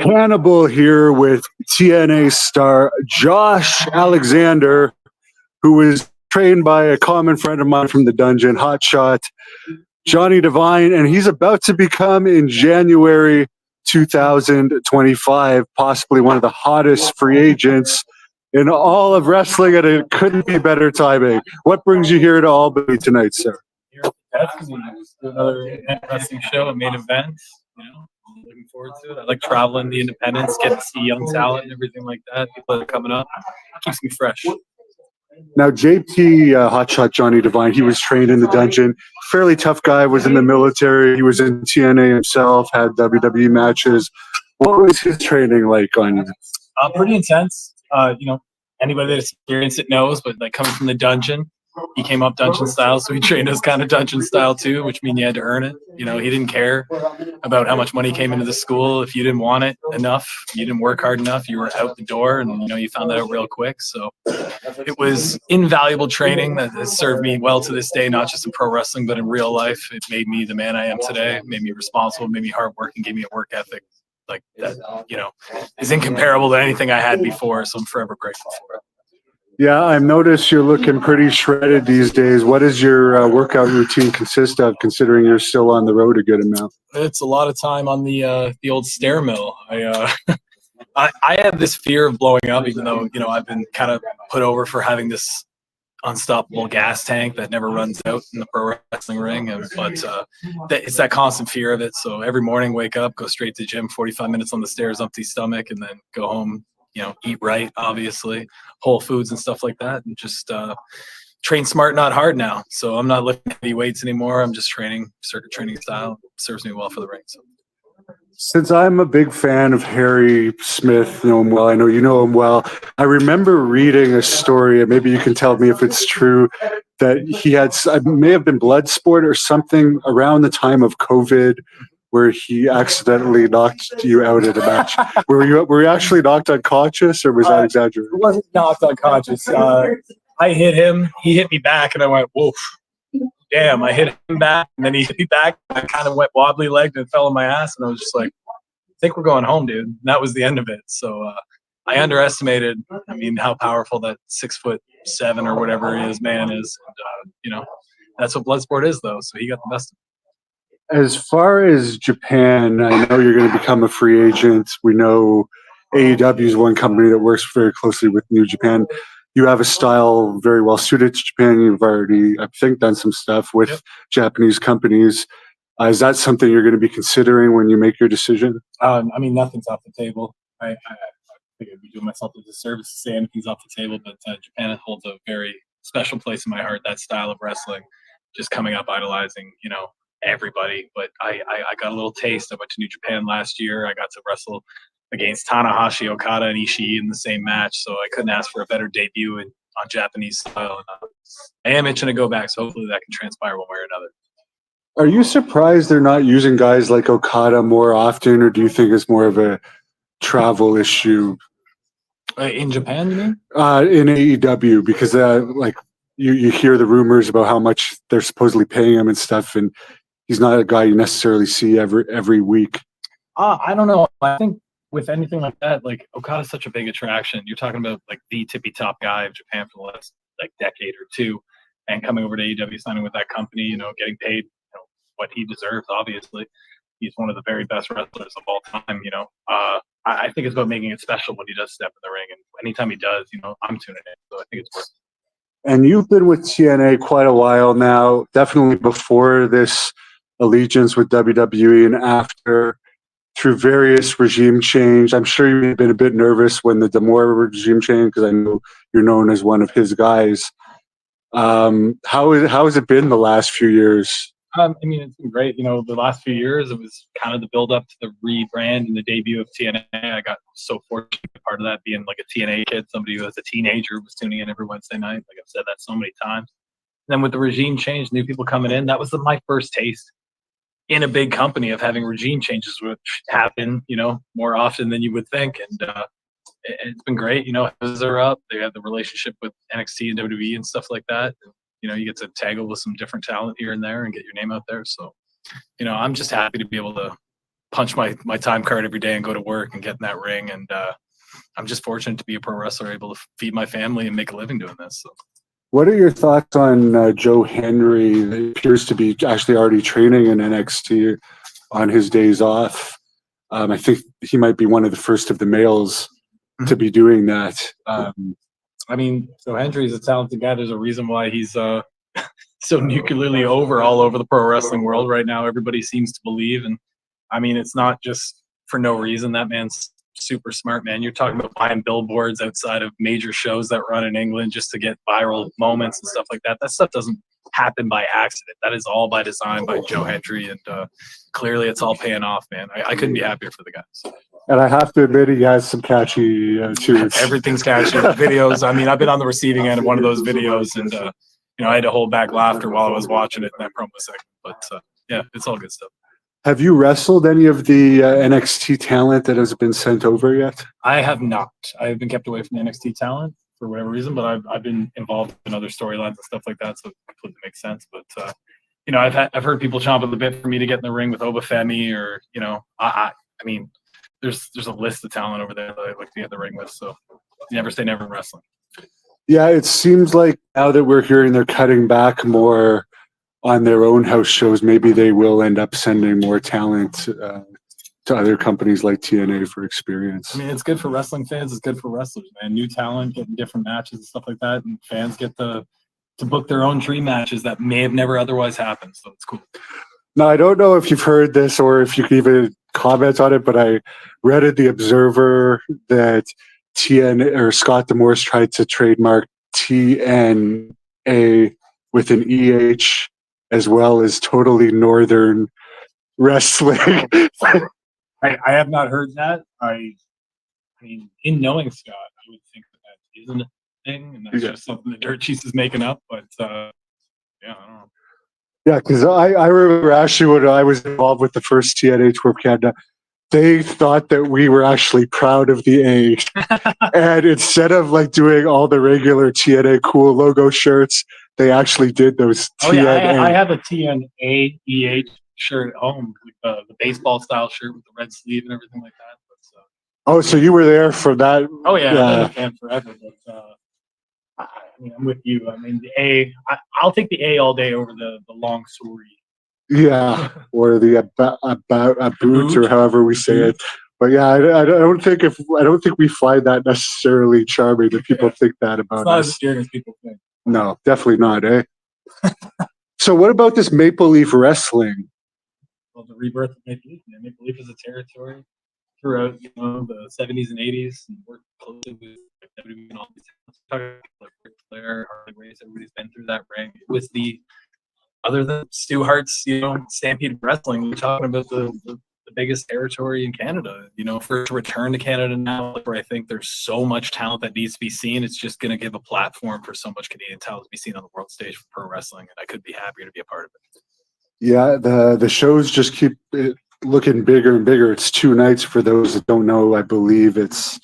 Hannibal here with TNA star Josh Alexander, who was trained by a common friend of mine from the dungeon, Hotshot, Johnny Devine, and he's about to become in January 2025 possibly one of the hottest free agents in all of wrestling, and it couldn't be better timing. What brings you here to Albany tonight, sir? Another interesting show, a main event. I'm looking forward to it. I like traveling the independents, getting to see young talent and everything like that. People that are coming up, keeps me fresh. Now, JT Hotshot Johnny Devine, he was trained in the dungeon. Fairly tough guy, was in the military. He was in TNA himself, had WWE matches. What was his training like on you? Pretty intense. Anybody that's experienced it knows, but like coming from the dungeon, he came up dungeon style, so he trained us kind of dungeon style too, which means you had to earn it. He didn't care about how much money came into the school. If you didn't want it enough, you didn't work hard enough, you were out the door, and you found that out real quick. So it was invaluable training that has served me well to this day, not just in pro wrestling, but in real life. It made me the man I am today, made me responsible, made me hardworking, gave me a work ethic like that, is incomparable to anything I had before. So I'm forever grateful for it. Yeah, I've noticed you're looking pretty shredded these days. What does your workout routine consist of, considering you're still on the road a good amount? It's a lot of time on the old stair mill. I have this fear of blowing up, even though I've been kind of put over for having this unstoppable gas tank that never runs out in the pro wrestling ring. But it's that constant fear of it. So every morning, wake up, go straight to the gym, 45 minutes on the stairs, empty stomach, and then go home. Eat right, obviously, whole foods and stuff like that, and just train smart, not hard now. So I'm not lifting heavy weights anymore. I'm just training circuit training style. It serves me well for the ring. So. Since I'm a big fan of Harry Smith, know him well, I know you know him well, I remember reading a story, and maybe you can tell me if it's true, that he had, it may have been Bloodsport or something around the time of COVID, where he accidentally knocked you out at a match. Were you actually knocked unconscious, or was that exaggerated? I wasn't knocked unconscious. I hit him. He hit me back, and I went, woof. Damn, I hit him back, and then he hit me back. I kind of went wobbly-legged and fell on my ass, and I was just like, I think we're going home, dude. And that was the end of it. So I underestimated, how powerful that 6'7" or whatever he is man is. And, that's what Bloodsport is, though. So he got the best of it. As far as Japan, I know you're going to become a free agent. We know AEW is one company that works very closely with New Japan. You have a style very well suited to Japan. You've already, I think, done some stuff with Japanese companies. Is that something you're going to be considering when you make your decision? Nothing's off the table. I think I'd be doing myself a disservice to say anything's off the table, but Japan holds a very special place in my heart, that style of wrestling, just coming up, idolizing, everybody. But I got a little taste. I went to New Japan last year. I got to wrestle against Tanahashi, Okada, and Ishii in the same match, so I couldn't ask for a better debut on Japanese style. And I am itching to go back, so hopefully that can transpire one way or another. Are you surprised they're not using guys like Okada more often, or do you think it's more of a travel issue? In Japan, you mean? In AEW, because you hear the rumors about how much they're supposedly paying him and stuff, and he's not a guy you necessarily see every week. I don't know. I think with anything like that, like Okada's such a big attraction. You're talking about like the tippy top guy of Japan for the last decade or two, and coming over to AEW, signing with that company, getting paid what he deserves. Obviously, he's one of the very best wrestlers of all time. I think it's about making it special when he does step in the ring, and anytime he does, I'm tuning in. So I think it's worth it. And you've been with TNA quite a while now, definitely before this allegiance with WWE and after, through various regime change. I'm sure you've been a bit nervous when the D'Amore regime changed, because I know you're known as one of his guys. How has it been the last few years? It's been great. The last few years, it was kind of the build up to the rebrand and the debut of TNA. I got so fortunate to be part of that, being like a TNA kid, somebody who as a teenager was tuning in every Wednesday night. Like I've said that so many times. And then with the regime change, new people coming in, that was my first taste in a big company of having regime changes, which happen, more often than you would think. And it's been great. Houses are up. They have the relationship with NXT and WWE and stuff like that. And, you get to tangle with some different talent here and there and get your name out there. So, I'm just happy to be able to punch my time card every day and go to work and get in that ring. And I'm just fortunate to be a pro wrestler, able to feed my family and make a living doing this. So. What are your thoughts on Joe Henry? He appears to be actually already training in NXT on his days off. I think he might be one of the first of the males to be doing that. I mean, so Hendry's a talented guy. There's a reason why he's so nuclearly all over the pro wrestling world right now. Everybody seems to believe, and I mean, it's not just for no reason. That man's super smart, man. You're talking about buying billboards outside of major shows that run in England just to get viral moments and stuff like that. That stuff doesn't happen by accident. That is all by design by Joe Hendry, and clearly it's all paying off, man. I couldn't be happier for the guys. And I have to admit, he has some catchy tunes. Everything's catchy. Videos. I mean, I've been on the receiving end of one of those videos, and I had to hold back laughter while I was watching it in that promo segment. But yeah, it's all good stuff. Have you wrestled any of the NXT talent that has been sent over yet? I have not. I have been kept away from the NXT talent for whatever reason, but I've been involved in other storylines and stuff like that, so it completely makes sense. But I've heard people chomp at the bit for me to get in the ring with Obafemi, or I mean, there's a list of talent over there that I'd like to get in the ring with. So you never say never in wrestling. Yeah, it seems like now that we're hearing they're cutting back more on their own house shows, maybe they will end up sending more talent to other companies like TNA for experience. I mean, it's good for wrestling fans. It's good for wrestlers, man. New talent, getting different matches and stuff like that, and fans get to book their own dream matches that may have never otherwise happened. So it's cool. Now, I don't know if you've heard this or if you can even comment on it, but I read in the Observer that Scott D'Amore tried to trademark TNA with an EH as well as Totally Northern Wrestling. I have not heard that. I mean, in knowing Scott, I would think that isn't a thing, and that's just something that Dirt Cheese is making up. But yeah, I don't know. Yeah, because I remember actually when I was involved with the first TNA Tour of Canada, they thought that we were actually proud of the A. And instead of like doing all the regular TNA cool logo shirts, they actually did those TNA. Yeah, I have a TNA EH shirt at home, like the baseball style shirt with the red sleeve and everything like that. But, so you were there for that? Oh yeah, I've been a fan forever. But I mean, I'm with you. I mean, the A. I'll take the A all day over the long story. Yeah, or the about boot, or however we say it. But yeah, I don't think we find that necessarily charming that people think that about it's not us. as scary as people think. No, definitely not, eh? So what about this Maple Leaf Wrestling? Well, the rebirth of Maple Leaf. Man. Maple Leaf is a territory throughout the 70s and 80s, and worked closely with WWE and all these like Ric Flair, Harley Race. Everybody's been through that ring. It was other than Stu Hart's, Stampede Wrestling, we're talking about the biggest territory in Canada. For it to return to Canada now, where I think there's so much talent that needs to be seen, it's just going to give a platform for so much Canadian talent to be seen on the world stage for pro wrestling, and I could be happier to be a part of it. Yeah, the shows just keep looking bigger and bigger. It's 2 nights for those that don't know. I believe it's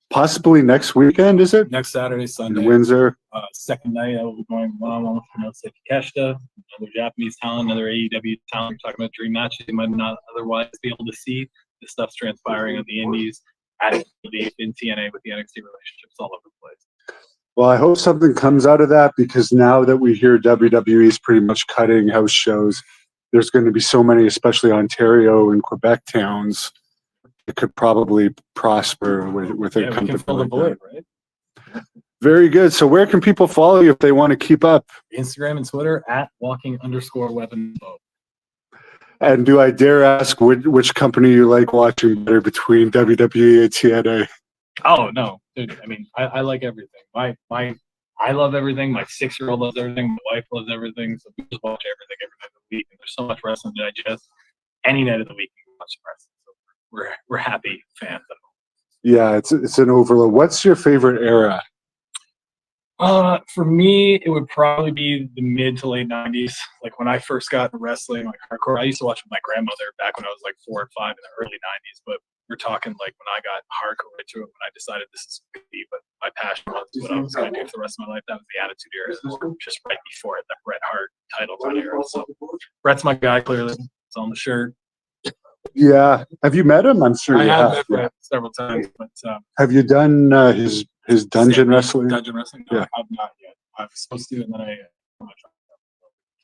possibly next weekend, is it? Next Saturday, Sunday. In Windsor. Second night, I will be going one-on-one with Pronounced Takeshita, another Japanese talent, another AEW talent. We're talking about dream matches you might not otherwise be able to see. This stuff's transpiring on the Indies, adding in TNA with the NXT relationships all over the place. Well, I hope something comes out of that, because now that we hear WWE is pretty much cutting house shows, there's going to be so many, especially Ontario and Quebec towns, it could probably prosper with a company like that. Right? Very good. So where can people follow you if they want to keep up? Instagram and Twitter at walking_weapon. And do I dare ask which company you like watching better between WWE and TNA? Oh no, dude. I mean, I like everything. I love everything. My 6-year-old loves everything. My wife loves everything. So we just watch everything every night of the week. And there's so much wrestling to digest. Any night of the week, we can watch wrestling. So we're happy fans. Yeah, it's an overload. What's your favorite era? For me, it would probably be the mid to late 90s. Like when I first got into wrestling, like hardcore. I used to watch with my grandmother back when I was like 4 or 5 in the early 90s. But we're talking like when I got hardcore into it, when I decided this is going to be what my passion was, what I was going to do for the rest of my life. That was the Attitude Era, just right before it, that Bret Hart title run era. So Bret's my guy, clearly. It's on the shirt. Yeah. Have you met him? I'm sure I you have have. met Brett several times, but Have you done his dungeon wrestling? Dungeon wrestling? No, Yeah. I have not yet. I was supposed to, and then I tried that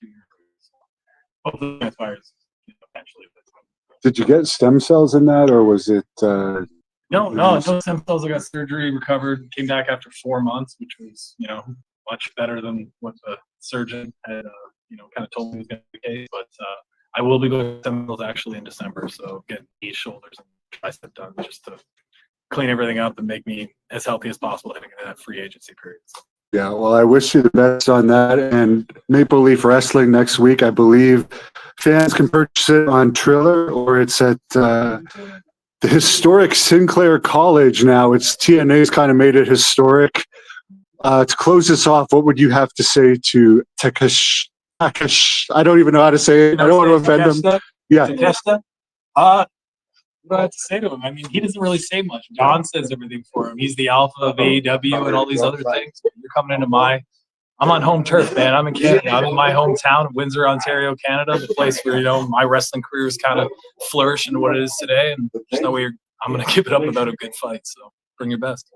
2 years ago. So hopefully that fires eventually. Did you get stem cells in that, or was it? No stem cells. I got surgery, recovered, came back after 4 months, which was, much better than what the surgeon had, kind of told me was going to be the case. But I will be going to stem cells actually in December. So getting knees, shoulders, and tricep done just to clean everything up and make me as healthy as possible heading into that free agency period. So. Yeah, well, I wish you the best on that. And Maple Leaf Wrestling next week, I believe fans can purchase it on Triller, or it's at the historic Sinclair College now. It's TNA's kind of made it historic. To close this off, what would you have to say to Takesh? I don't even know how to say it. I don't want to offend him. Yeah. Takeshita? What do I have to say to him? I mean, he doesn't really say much. Don says everything for him. He's the alpha of AEW and all these other things. You're coming into I'm on home turf, man. I'm in Canada. I'm in my hometown, Windsor, Ontario, Canada, the place where, my wrestling career is kind of flourished into what it is today. And there's no way I'm going to give it up without a good fight. So bring your best.